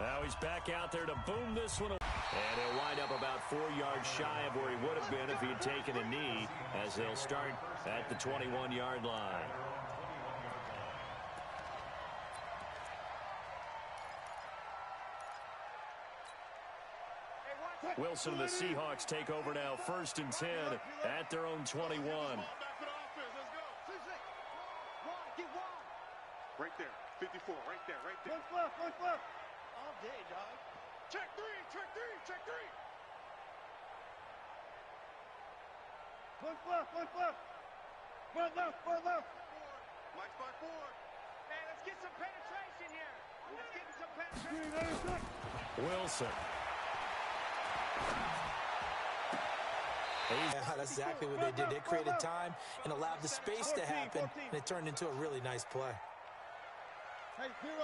Now he's back out there to boom this one away. And he'll wind up about 4 yards shy of where he would have been if he had taken a knee, as they'll start at the 21-yard line. Wilson and the Seahawks take over now, 1st and 10 at their own 21. Right there, 54, right there, right there. One flip. All day, dog. Check three. One flip. One left. Mike's by 4. Hey, let's get some penetration here. Let's get some penetration. Wilson. Yeah, that's exactly what they did. They created time and allowed the space to happen, and it turned into a really nice play. Hey, 0.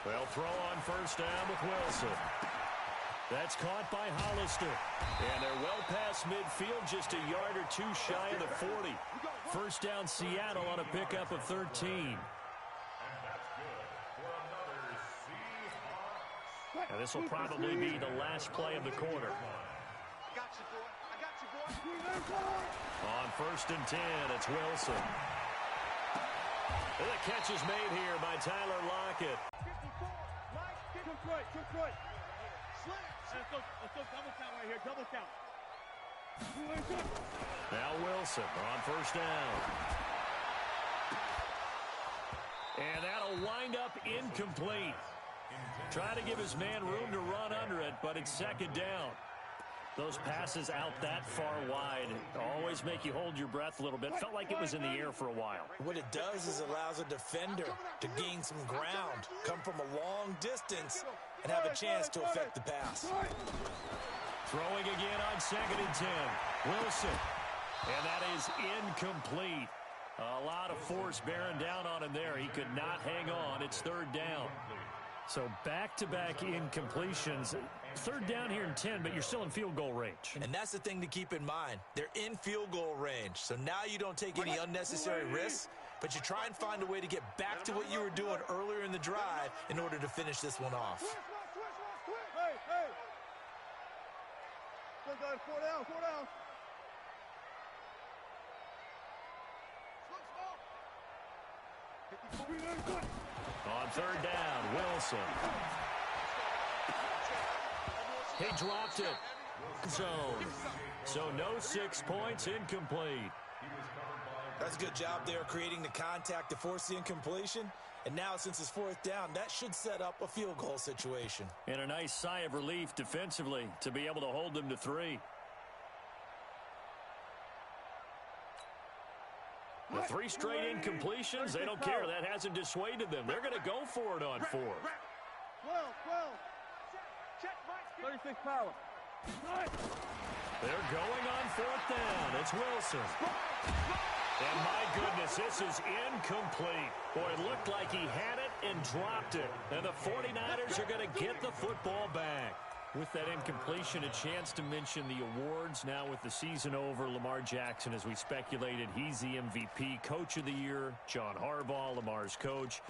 They'll throw on 1st down with Wilson. That's caught by Hollister. And they're well past midfield, just a yard or 2 shy of the 40. 1st down Seattle on a pickup of 13. And this will probably be the last play of the quarter. I got you, boy. On 1st and 10, it's Wilson. And the catch is made here by Tyler Lockett. 54, Mike, Took right. Let's go double count right here, double count. Now Wilson on 1st down. And that'll wind up incomplete. Try to give his man room to run under it, but it's 2nd down. Those passes out that far wide always make you hold your breath a little bit. Felt like it was in the air for a while. What it does is it allows a defender to gain some ground, come from a long distance, and have a chance to affect the pass. Throwing again on 2nd and 10. Wilson. And that is incomplete. A lot of force bearing down on him there. He could not hang on. It's 3rd down. So back-to-back incompletions. 3rd down here in 10, but you're still in field goal range. And that's the thing to keep in mind. They're in field goal range. So now you don't take any unnecessary risks, but you try and find a way to get back to what you were doing earlier in the drive in order to finish this one off. Hey. Go, guys, 4 down. On 3rd down, Wilson. He dropped it. Zone. So no 6 points, incomplete. That's a good job there creating the contact to force the incompletion. And now, since it's 4th down, that should set up a field goal situation. And a nice sigh of relief defensively to be able to hold them to 3. The 3 straight incompletions, they don't care. That hasn't dissuaded them. They're going to go for it on 4th. 12. check, Mike. 36 power. They're going on 4th down. It's Wilson. And my goodness, this is incomplete. Boy, it looked like he had it and dropped it. And the 49ers are going to get the football back. With that incompletion, a chance to mention the awards. Now with the season over, Lamar Jackson, as we speculated, he's the MVP, Coach of the Year. John Harbaugh, Lamar's coach.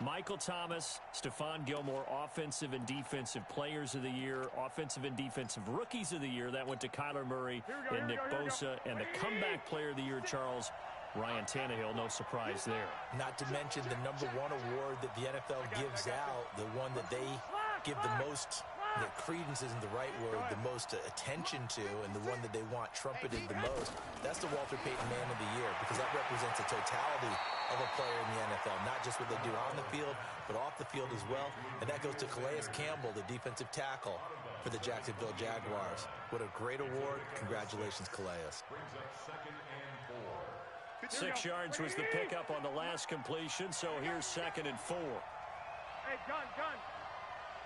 Michael Thomas, Stephon Gilmore, Offensive and Defensive Players of the Year, Offensive and Defensive Rookies of the Year. That went to Kyler Murray and Nick Bosa. And the Comeback Player of the Year, Charles, Ryan Tannehill. No surprise there. Not to mention the #1 award that the NFL gives out, the one that they give the most, that credence isn't the right word, the most attention to, and the one that they want trumpeted the most. That's the Walter Payton Man of the Year, because that represents the totality of a player in the NFL, not just what they do on the field, but off the field as well. And that goes to Calais Campbell, the defensive tackle for the Jacksonville Jaguars. What a great award. Congratulations, Calais. 6 yards was the pickup on the last completion, so here's 2nd and 4. Hey, gun.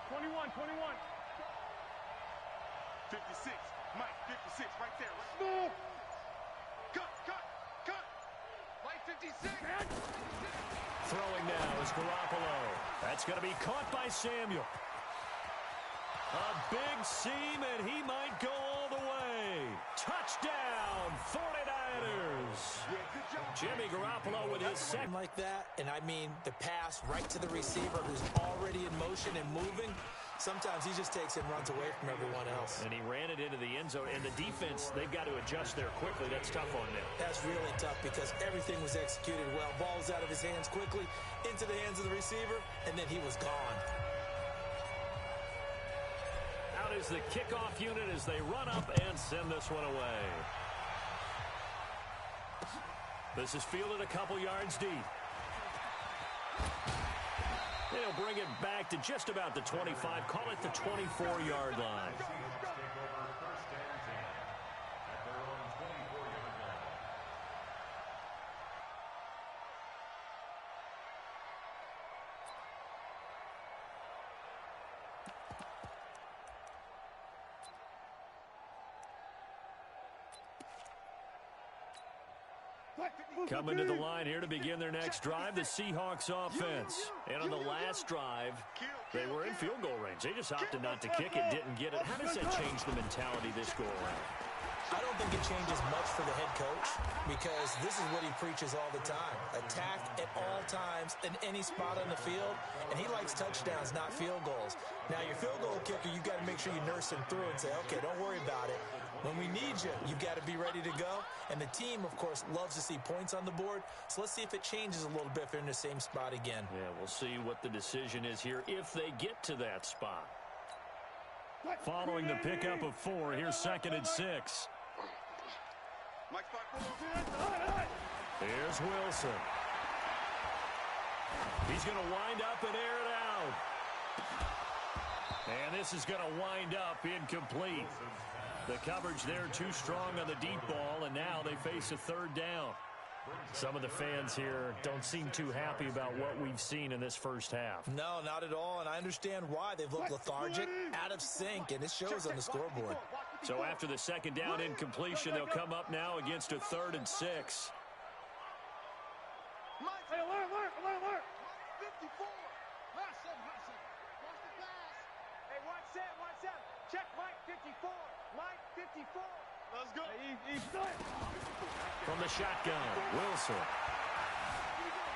21. 56. Mike, 56 right there. Right. Cut. Mike, 56. Throwing now is Garoppolo. That's going to be caught by Samuel. A big seam, and he might go all the way. Touchdown, 49ers. Jimmy Garoppolo with his second. Like that, and I mean the pass right to the receiver who's already in motion and moving. Sometimes he just takes it and runs away from everyone else. And he ran it into the end zone. And the defense, they've got to adjust there quickly. That's tough on them. That's really tough because everything was executed well. Ball was out of his hands quickly, into the hands of the receiver, and then he was gone. Out is the kickoff unit as they run up and send this one away. This is fielded a couple yards deep. They'll bring it back to just about the 25. Call it the 24-yard line. Coming to the line here to begin their next drive, the Seahawks offense. And on the last drive, they were in field goal range. They just opted not to kick it, didn't get it. How does that change the mentality this go around? I don't think it changes much for the head coach because this is what he preaches all the time. Attack at all times in any spot on the field, and he likes touchdowns, not field goals. Now, your field goal kicker, you've got to make sure you nurse him through and say, okay, don't worry about it. When we need you, you've got to be ready to go. And the team, of course, loves to see points on the board. So let's see if it changes a little bit if they're in the same spot again. Yeah, we'll see what the decision is here if they get to that spot. Following the pickup of 4, here's 2nd and 6. Here's Wilson. He's going to wind up and air it out. And this is going to wind up incomplete. The coverage there too strong on the deep ball, and now they face a 3rd down. Some of the fans here don't seem too happy about what we've seen in this first half. No, not at all, and I understand why. They've looked lethargic, out of sync, and it shows on the scoreboard. So after the 2nd down incompletion, they'll come up now against a 3rd and 6. Hey, alert. 54. Hustle. Watch the pass. Hey, 1-7. Check Mike 54. Mike 54. Let's go. From the shotgun, Wilson.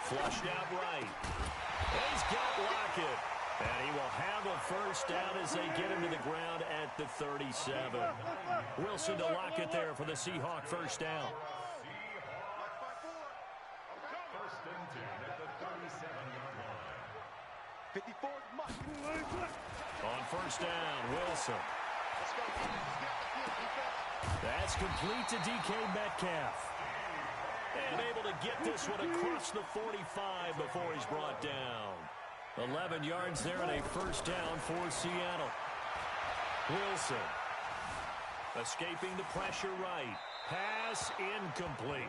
Flushed out right. And he's got Lockett. And he will have a 1st down as they get him to the ground at the 37. Wilson to Lockett there for the Seahawk 1st down. On 1st down, Wilson. That's complete to DK Metcalf. And able to get this one across the 45 before he's brought down. 11 yards there and a 1st down for Seattle. Wilson escaping the pressure right. Pass incomplete.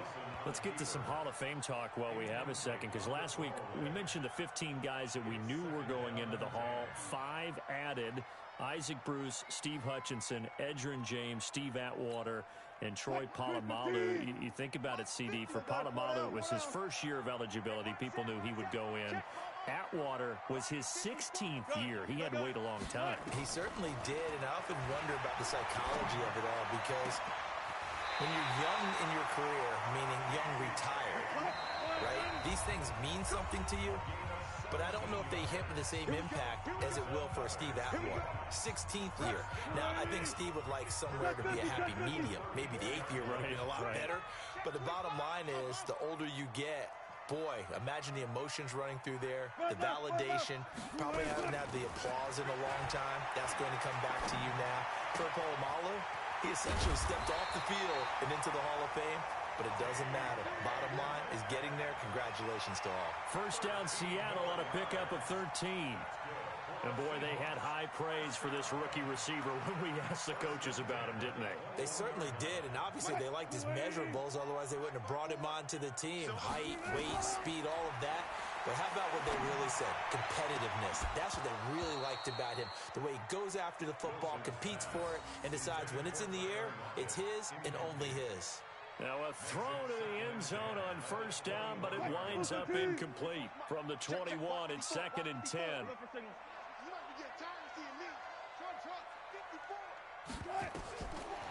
Let's get to some Hall of Fame talk while we have a second, because last week we mentioned the 15 guys that we knew were going into the Hall. 5 added. Isaac Bruce, Steve Hutchinson, Edgerrin James, Steve Atwater, and Troy Polamalu. You think about it, CD. For Polamalu, it was his first year of eligibility. People knew he would go in. Atwater was his 16th year. He had to wait a long time. He certainly did, and I often wonder about the psychology of it all, because when you're young in your career, meaning young retired, right, these things mean something to you, but I don't know if they hit with the same impact as it will for Steve Atwater. 16th year. Now, I think Steve would like somewhere to be a happy medium. Maybe the 8th year would have been a lot better. But the bottom line is, the older you get, boy, imagine the emotions running through there, the validation, probably haven't had the applause in a long time. That's going to come back to you now. For Polamalu, he essentially stepped off the field and into the Hall of Fame. But it doesn't matter. Bottom line is getting there. Congratulations to all. 1st down Seattle on a pickup of 13. And boy, they had high praise for this rookie receiver when we asked the coaches about him, didn't they? They certainly did, and obviously they liked his measurables. Otherwise, they wouldn't have brought him onto the team. Height, weight, speed, all of that. But how about what they really said? Competitiveness. That's what they really liked about him. The way he goes after the football, competes for it, and decides when it's in the air, it's his and only his. Now a throw to the end zone on 1st down, but it winds up incomplete. From the 21, it's 2nd and 10.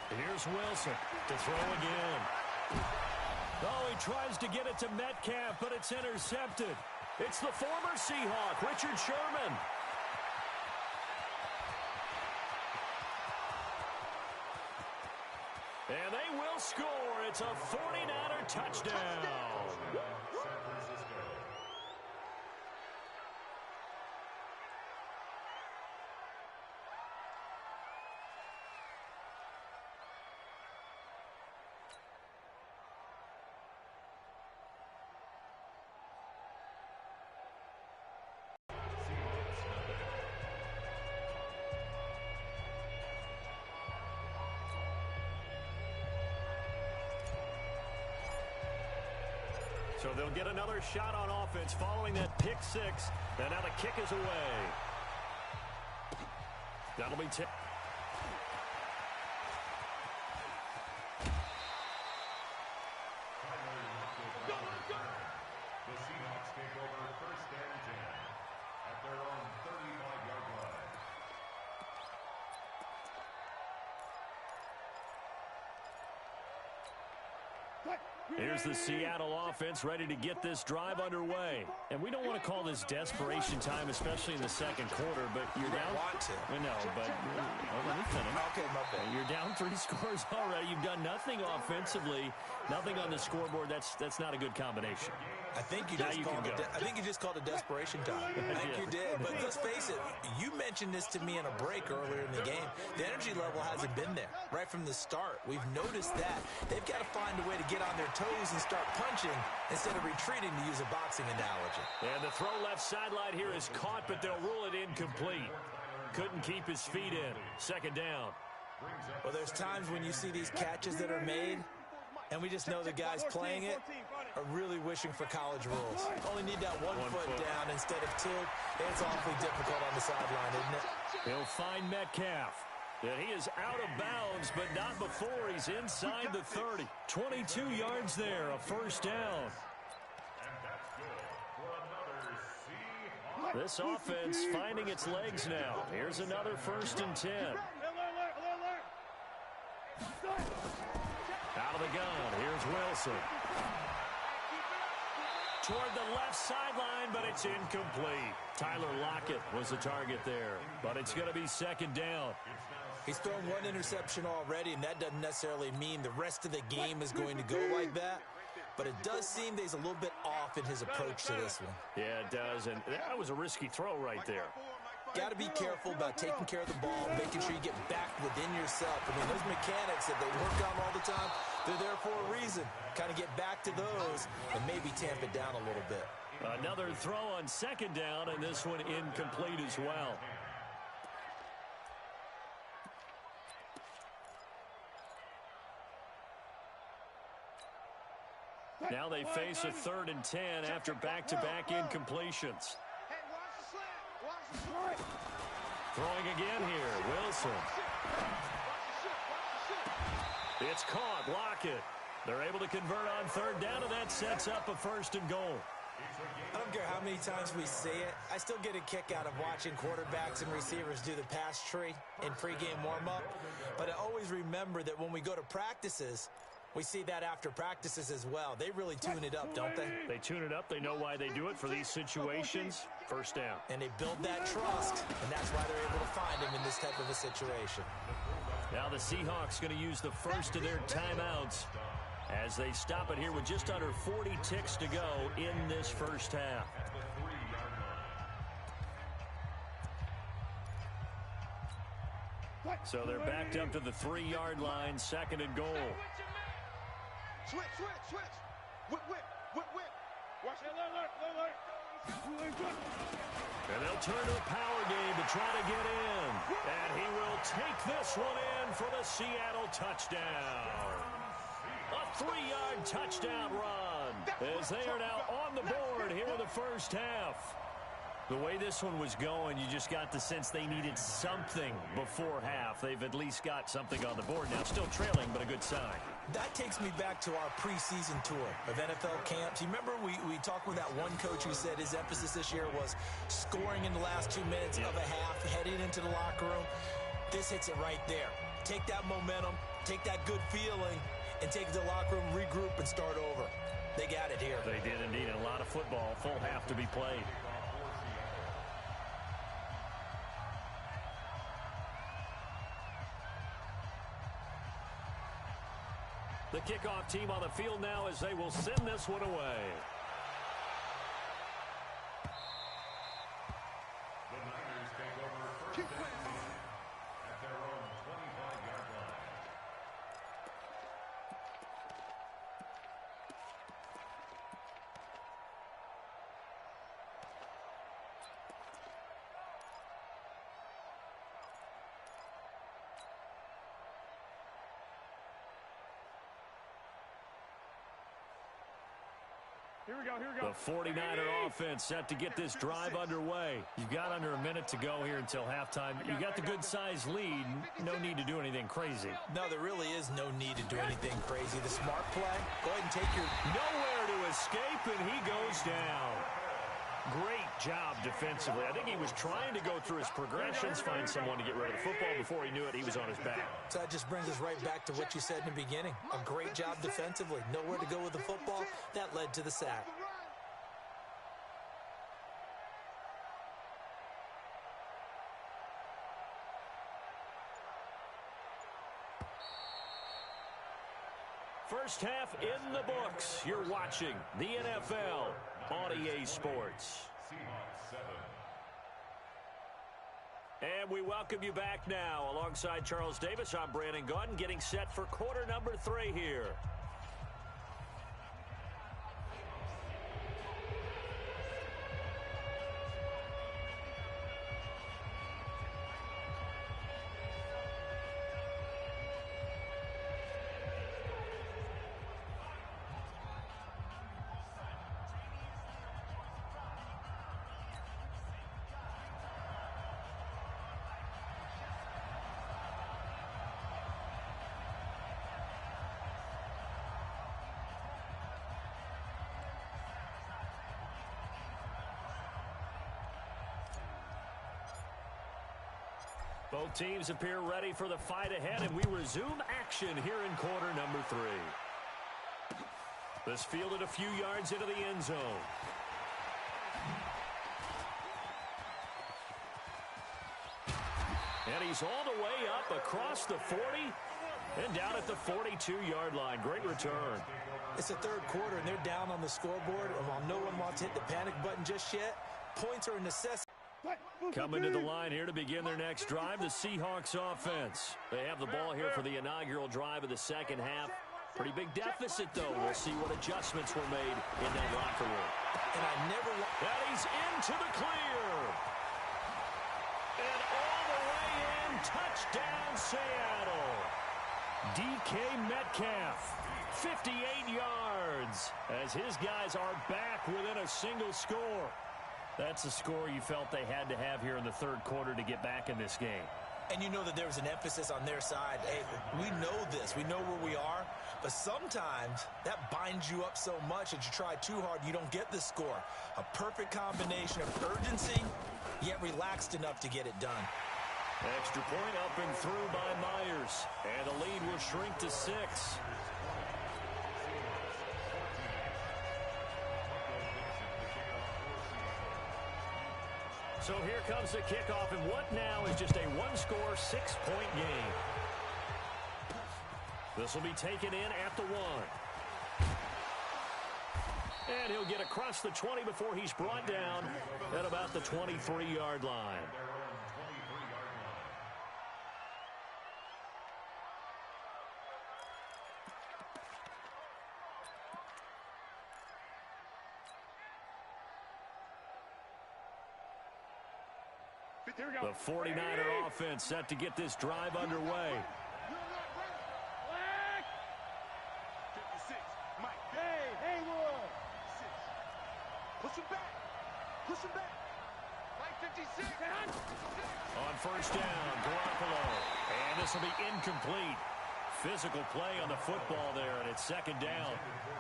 Here's Wilson to throw again. Oh, he tries to get it to Metcalf, but it's intercepted. It's the former Seahawk, Richard Sherman. And they will score. It's a 49er touchdown. So they'll get another shot on offense following that pick six. And now the kick is away. That'll be tipped. The Seahawks take over first and 10 at their own 35-yard line. Here's the Seattle offense ready to get this drive underway. And we don't want to call this desperation time, especially in the second quarter, but you're down. Want to. I know, but let me finish. Okay, my bad. You're down 3 scores already. You've done nothing offensively, nothing on the scoreboard. That's not a good combination. I think you just called it desperation time. I think you did. But let's face it, you mentioned this to me in a break earlier in the game. The energy level hasn't been there right from the start. We've noticed that. They've got to find a way to get on their toes and start punching instead of retreating, to use a boxing analogy. And the throw left sideline here is caught, but they'll rule it incomplete. Couldn't keep his feet in. Second down. Well, there's times when you see these catches that are made, and we just know the guys playing it are really wishing for college rules. Only need that one foot down instead of two. It's awfully difficult on the sideline, isn't it? He'll find Metcalf. And he is out of bounds, but not before he's inside the 30. 22 yards there, a first down. This offense finding its legs now. Here's another first and 10. Out of the gun, here's Wilson. Toward the left sideline, but it's incomplete. Tyler Lockett was the target there, but it's going to be second down. He's thrown one interception already, and that doesn't necessarily mean the rest of the game is going to go like that. But it does seem that he's a little bit off in his approach to this one. Yeah, it does, and that was a risky throw right there. Got to be careful about taking care of the ball, making sure you get back within yourself. I mean, those mechanics that they work on all the time, they're there for a reason. Kind of get back to those and maybe tamp it down a little bit. Another throw on second down, and this one incomplete as well. Now they face a 3rd and 10 after back-to-back incompletions. Throwing again here, Wilson. It's caught, Lockett. They're able to convert on 3rd down, and that sets up a 1st and goal. I don't care how many times we see it. I still get a kick out of watching quarterbacks and receivers do the pass tree in pregame warm-up. But I always remember that when we go to practices, we see that after practices as well. They really tune it up, don't they? They tune it up. They know why they do it for these situations. First down. And they build that trust, and that's why they're able to find him in this type of a situation. Now the Seahawks going to use the first of their timeouts as they stop it here with just under 40 ticks to go in this first half. So they're backed up to the 3-yard line, 2nd and goal. Switch. Whip. Watch it. And they'll turn to a power game to try to get in. And he will take this one in for the Seattle touchdown. A 3-yard touchdown run as they are now on the board here in the first half. The way this one was going, you just got the sense they needed something before half. They've at least got something on the board now. Still trailing, but a good sign. That takes me back to our preseason tour of NFL camps. You remember we talked with that one coach who said his emphasis this year was scoring in the last 2 minutes of a half heading into into the locker room. This hits it right there. Take that momentum, take that good feeling, and take it to the locker room, regroup, and start over. They got it here. They did indeed. A lot of football, full half to be played. The kickoff team on the field now as they will send this one away. The Niners take over first and 10 at their own 25-yard line. Here we go, here we go. The 49er offense set to get this drive underway. You've got under a minute to go here until halftime. You got the good-sized lead. No need to do anything crazy. No, there really is no need to do anything crazy. The smart play, go ahead and take your... Nowhere to escape, and he goes down. Great job defensively. I think he was trying to go through his progressions, find someone to get rid of the football. Before he knew it, he was on his back. So that just brings us right back to what you said in the beginning. A great job defensively. Nowhere to go with the football. That led to the sack. First half in the books. You're watching the NFL on EA Sports. Seahawks 7. And we welcome you back now. Alongside Charles Davis, I'm Brandon Gaudin, getting set for quarter number 3 here. Both teams appear ready for the fight ahead, and we resume action here in quarter number 3. This fielded a few yards into the end zone. And he's all the way up across the 40 and down at the 42-yard line. Great return. It's the third quarter, and they're down on the scoreboard. And while no one wants to hit the panic button just yet, points are a necessity. Coming to the line here to begin their next drive, the Seahawks offense. They have the ball here for the inaugural drive of the second half. Pretty big deficit, though. We'll see what adjustments were made in that locker room. And I never... And he's into the clear. And all the way in, touchdown Seattle. DK Metcalf, 58 yards, as his guys are back within a single score. That's a score you felt they had to have here in the third quarter to get back in this game. And you know that there was an emphasis on their side. Hey, we know this. We know where we are. But sometimes that binds you up so much that you try too hard, you don't get the score. A perfect combination of urgency, yet relaxed enough to get it done. Extra point up and through by Myers. And the lead will shrink to 6. So here comes the kickoff, and what now is just a one-score, 6-point game. This will be taken in at the 1. And he'll get across the 20 before he's brought down at about the 23-yard line. The 49er offense set to get this drive underway. 56, Mike. Hey, Haywood. 6. Push him back. Push him back. Mike 56. On first down, Garoppolo. And this will be incomplete. physical play on the football there, and it's second down.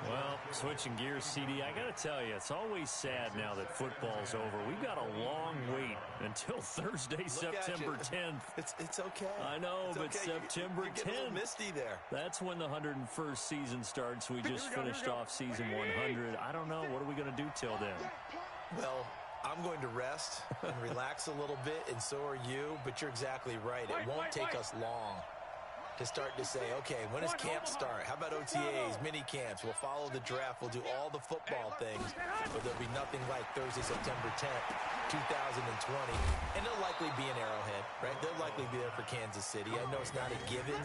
Well, switching gears, CD, I got to tell you, it's always sad now that football's over. We've got a long wait until Thursday, September 10th. It's okay. I know, it's but okay. September 10th. You're getting a little misty there. That's when the 101st season starts. We just finished off season 100. I don't know. What are we going to do till then? Well, I'm going to rest and relax a little bit, and so are you, but you're exactly right. It won't take us long to start to say, okay, when does camp start? How about OTAs, mini camps? We'll follow the draft. We'll do all the football things, but there'll be nothing like Thursday, September 10th, 2020. And they'll likely be in Arrowhead, right? They'll likely be there for Kansas City. I know it's not a given,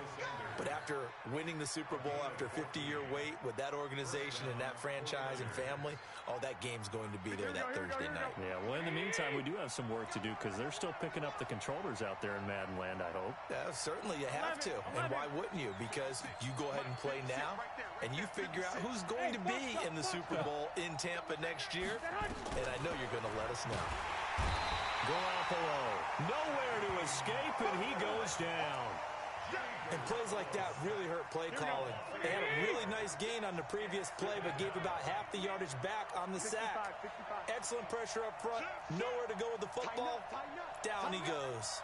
but after winning the Super Bowl, after a 50-year wait with that organization and that franchise and family, that game's going to be there that Thursday night. Yeah, well, in the meantime, we do have some work to do because they're still picking up the controllers out there in Madden land, I hope. Yeah, certainly you have to. And why wouldn't you? Because you go ahead and play now, and you figure out who's going to be in the Super Bowl in Tampa next year, and I know you're going to let us know. Garoppolo, nowhere to escape, and he goes down. And plays like that really hurt play calling. They had a really nice gain on the previous play, but gave about half the yardage back on the sack. Excellent pressure up front. Nowhere to go with the football. Down he goes.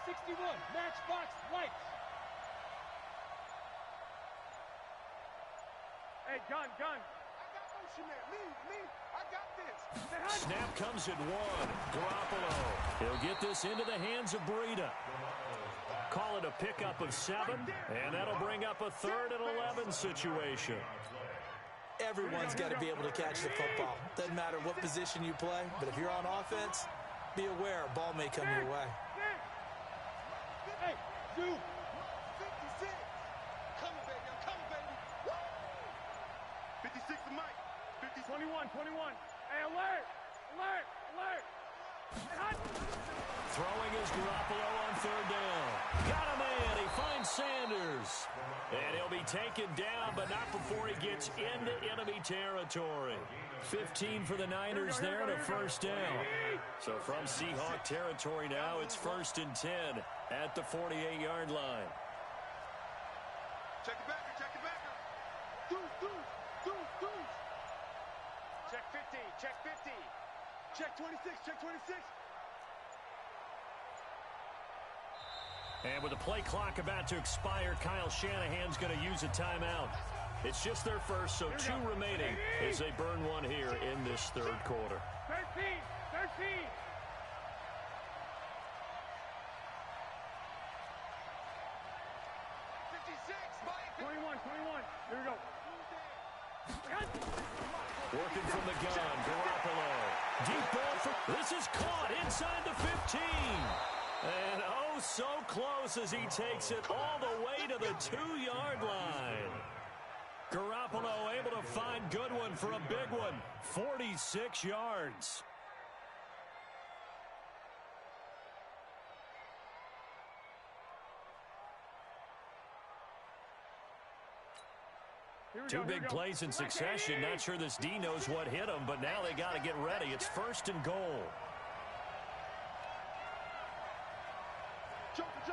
61, matchbox lights. Hey, gun. I got motion there. Me. I got this. Snap comes at one. Garoppolo. He'll get this into the hands of Breida. Call it a pickup of 7, and that'll bring up a 3rd and 11 situation. Everyone's got to be able to catch the football. Doesn't matter what position you play, but if you're on offense, be aware a ball may come your way. Hey, you. 56. Coming, baby. I'm coming, baby. Woo! 56 to Mike. 21. Hey, alert. Throwing is Garoppolo on 3rd down. Got a man. He finds Sanders. And he'll be taken down, but not before he gets into enemy territory. 15 for the Niners there and a 1st down. So from Seahawk territory now, it's 1st and 10 at the 48-yard line. Check it back. Deuce. Check 50. Check 26. And with the play clock about to expire, Kyle Shanahan's going to use a timeout. It's just their first, so 2 remaining as they burn one here in this 3rd quarter. 13. 21. Here we go. Working from the gun, Garoppolo. Deep ball. This is caught inside the 15. And oh, so close as he takes it all the way to the 2-yard line. Garoppolo able to find Goodwin for a big one. 46 yards. Two big plays in succession. Not sure this D knows what hit him, but now they got to get ready. It's 1st and goal. Jumper.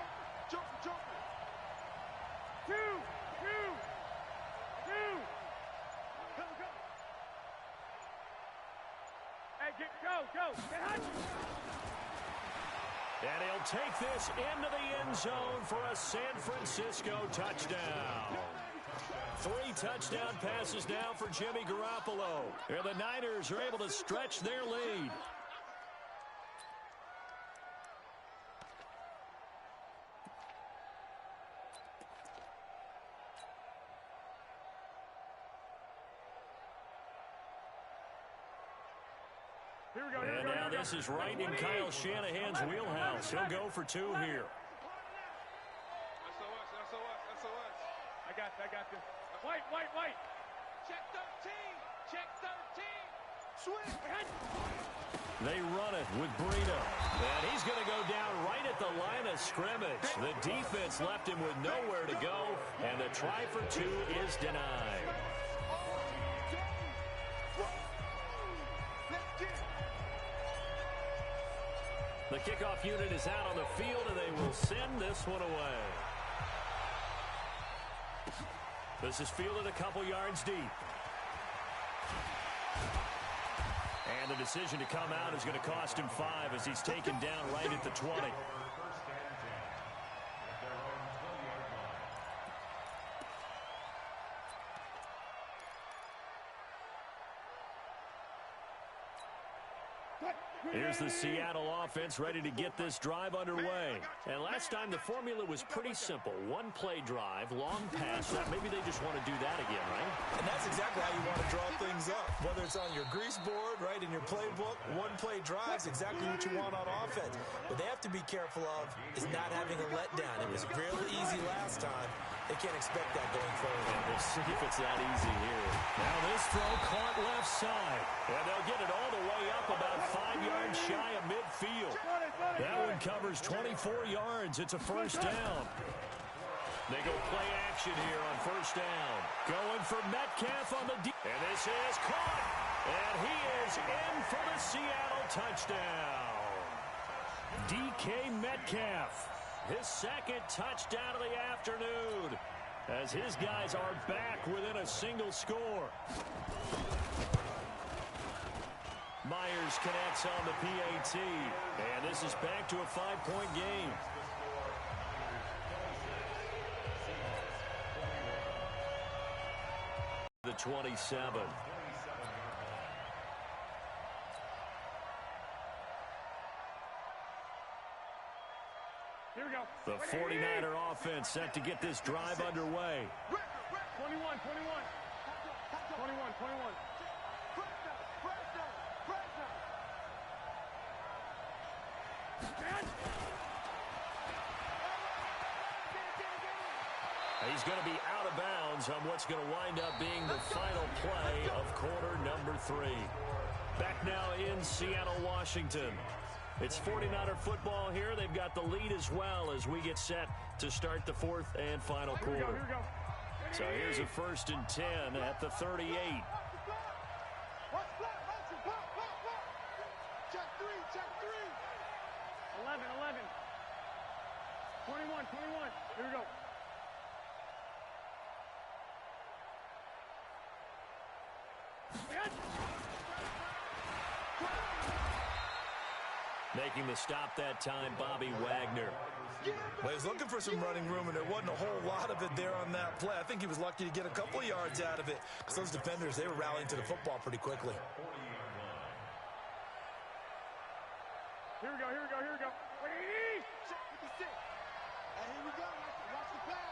2. Go. Hey, go. Get hot. And he'll take this into the end zone for a San Francisco touchdown. 3 touchdown passes now for Jimmy Garoppolo. And the Niners are able to stretch their lead. And now this is right in Kyle Shanahan's wheelhouse. He'll go for 2 here. SOS. I got this. White. Check 13. Swing. They run it with Breida. And he's going to go down right at the line of scrimmage. The defense left him with nowhere to go. And the try for 2 is denied. The kickoff unit is out on the field, and they will send this one away. This is fielded a couple yards deep. And the decision to come out is going to cost him 5 as he's taken down right at the 20. Here's the Seattle offense ready to get this drive underway. And last time the formula was pretty simple. One-play drive, long pass. Maybe they just want to do that again, right? And that's exactly how you want to draw things up. Whether it's on your grease board, right, in your playbook, one-play drives, exactly what you want on offense. What they have to be careful of is not having a letdown. It was really easy last time. They can't expect that going forward. And we'll see if it's that easy here. Now this throw caught left side. And they'll get it all the way up about 5 yards shy of midfield. That one covers 24 yards. It's a first down. They go play action here on first down. Going for Metcalf on the deep. And this is caught. And he is in for the Seattle touchdown. DK Metcalf. His second touchdown of the afternoon as his guys are back within a single score. Myers connects on the PAT, and this is back to a 5-point game. The 27. Here we go. The 49er offense set to get this drive underway. 21. He's going to be out of bounds on what's going to wind up being the final play of quarter number 3. Back now in Seattle, Washington. It's 49er football here. They've got the lead as well as we get set to start the 4th and final quarter. Here we go. So here's a 1st and 10 at the 38. Check three. 11. 21. Here we go. Making the stop that time, Bobby Wagner. Well, he was looking for some running room, and there wasn't a whole lot of it there on that play. I think he was lucky to get a couple of yards out of it because those defenders, they were rallying to the football pretty quickly. Here we go. Ready? Check 56. And here we go. Watch the pass.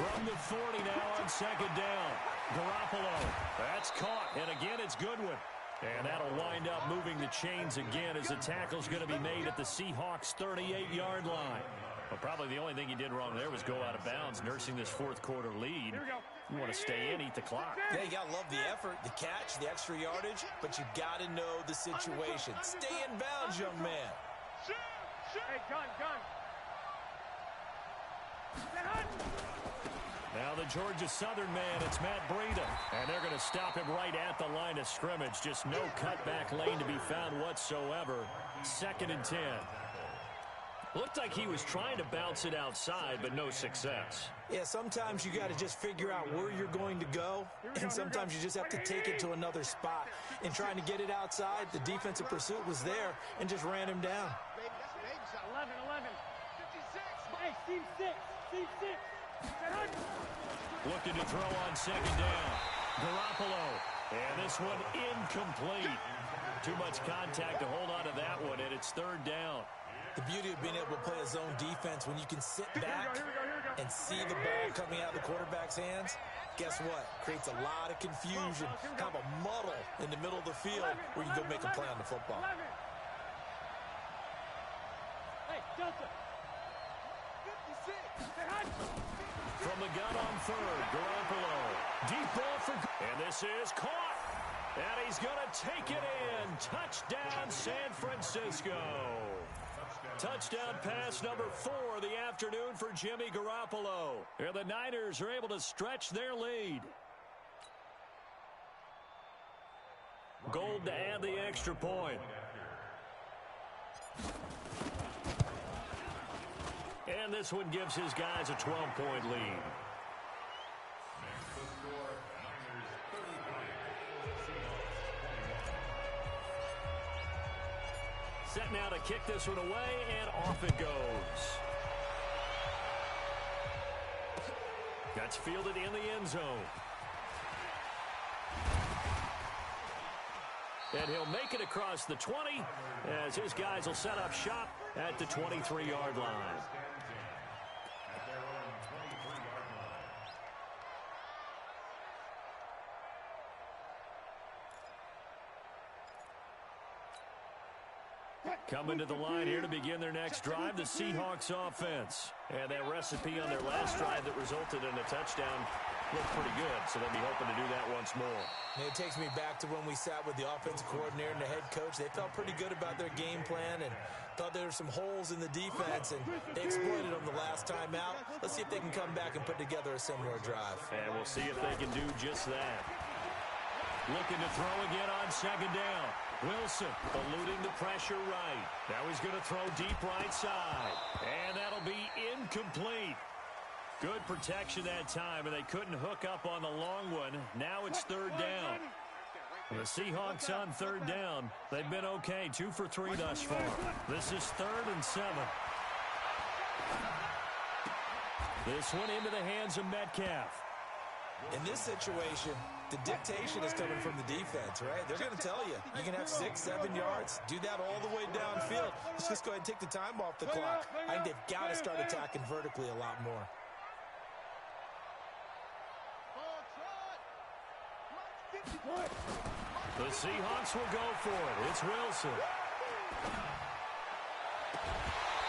From the 40 now on 2nd down. Garoppolo. That's caught. And again, it's Goodwin. And that'll wind up moving the chains again as the tackle's going to be made at the Seahawks' 38-yard line. But probably the only thing he did wrong there was go out of bounds, nursing this 4th quarter lead. You want to stay in, eat the clock. Yeah, you got to love the effort, the catch, the extra yardage, but you got to know the situation. Stay in bounds, young man. Hey, gun. Now the Georgia Southern man, it's Matt Breida. And they're going to stop him right at the line of scrimmage. Just no cutback lane to be found whatsoever. 2nd and 10. Looked like he was trying to bounce it outside, but no success. Yeah, sometimes you got to just figure out where you're going to go, and sometimes you just have to take it to another spot. In trying to get it outside, the defensive pursuit was there and just ran him down. 11. 56. Hey, Steve 6. Looking to throw on 2nd down. Garoppolo. And this one incomplete. Too much contact to hold on to that one, and it's 3rd down. The beauty of being able to play a zone defense, when you can sit back and see the ball coming out of the quarterback's hands, guess what? Creates a lot of confusion, kind of a muddle in the middle of the field where you can go make a play on the football. Hey, Delta. 56. From the gun on 3rd, Garoppolo. Deep ball for... And this is caught. And he's going to take it in. Touchdown, San Francisco. Touchdown pass number 4 of the afternoon for Jimmy Garoppolo. And the Niners are able to stretch their lead. Gold to add the extra point. And this one gives his guys a 12-point lead. Set now to kick this one away, and off it goes. That's fielded in the end zone. And he'll make it across the 20 as his guys will set up shop at the 23-yard line. Coming to the line here to begin their next drive, the Seahawks offense. And that recipe on their last drive that resulted in a touchdown looked pretty good, so they'll be hoping to do that once more. And it takes me back to when we sat with the offensive coordinator and the head coach. They felt pretty good about their game plan and thought there were some holes in the defense, and they exploited them the last time out. Let's see if they can come back and put together a similar drive. And we'll see if they can do just that. Looking to throw again on second down. Wilson eluding the pressure right. Now he's going to throw deep right side. And that'll be incomplete. Good protection that time, and they couldn't hook up on the long one. Now it's third down. The Seahawks on third down. They've been okay, 2 for 3 thus far. This is 3rd and 7. This one into the hands of Metcalf. In this situation, the dictation is coming from the defense, right? They're going to tell you, you can have 6, 7 yards, do that all the way downfield. Let's just go ahead and take the time off the clock. I think they've got to start attacking vertically a lot more. The Seahawks will go for it. It's Wilson.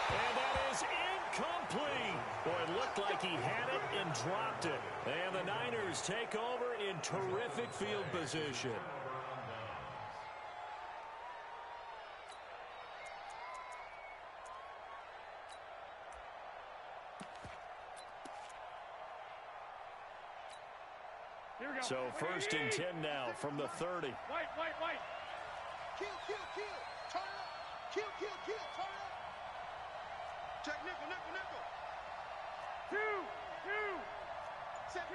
And that is incomplete. Boy, it looked like he had it and dropped it. And the Niners take over in terrific field position. So 1st and 10 now from the 30. White. Kill. Turn it up. Kill. Turn it up. Check nickel. 2. Set. 2.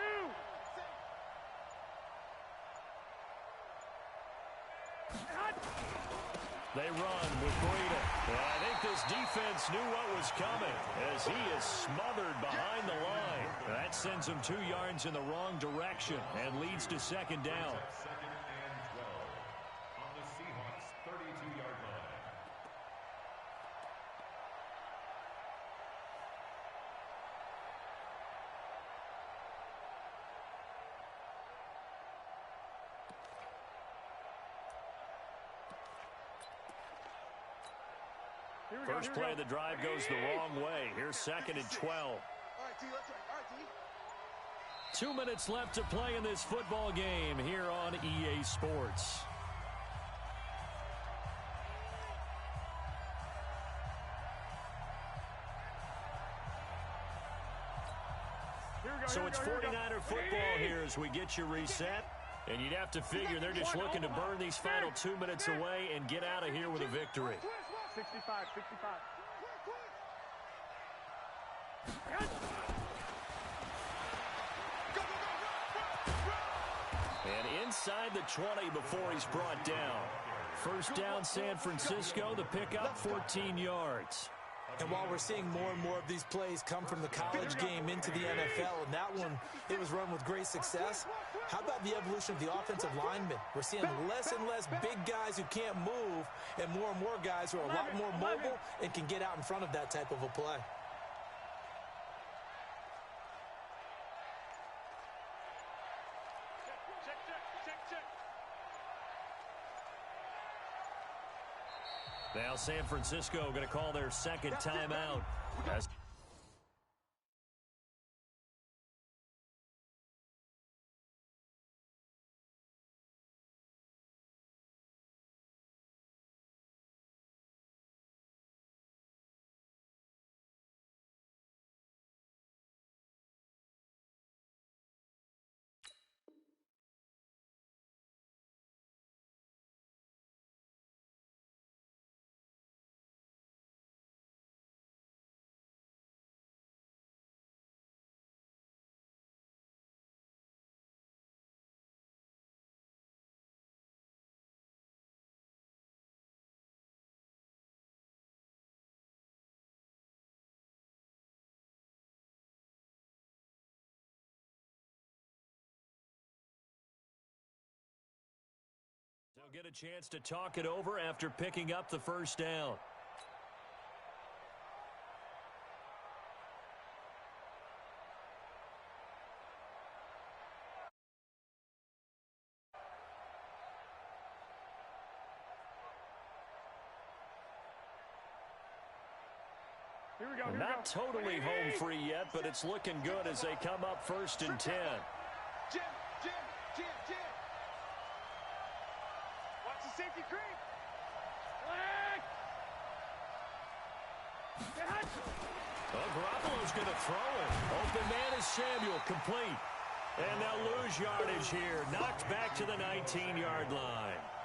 They run with Breida. And I think this defense knew what was coming as he is smothered behind the line. That sends him 2 yards in the wrong direction and leads to second down. 2nd and 12 on the Seahawks' 32-yard line. First play of the drive goes the wrong way. Here's 2nd and 12. All right, D, let's right. All right, D. 2 minutes left to play in this football game here on EA Sports. So it's 49er football here as we get you reset. And you'd have to figure they're just looking to burn these final 2 minutes away and get out of here with a victory. 65. And inside the 20 before he's brought down. First down, San Francisco. The pickup, 14 yards. And while we're seeing more and more of these plays come from the college game into the NFL, and that one, it was run with great success, how about the evolution of the offensive linemen? We're seeing less and less big guys who can't move and more guys who are a lot more mobile and can get out in front of that type of a play. Check. Now San Francisco going to call their second timeout. As They'll get a chance to talk it over after picking up the first down. Here we go. Not totally home free yet, but it's looking good as they come up 1st and 10. Jim. Watch the safety creep. Well, Garoppolo's going to throw it. Open man is Samuel, complete. And they'll lose yardage here. Knocked back to the 19-yard line.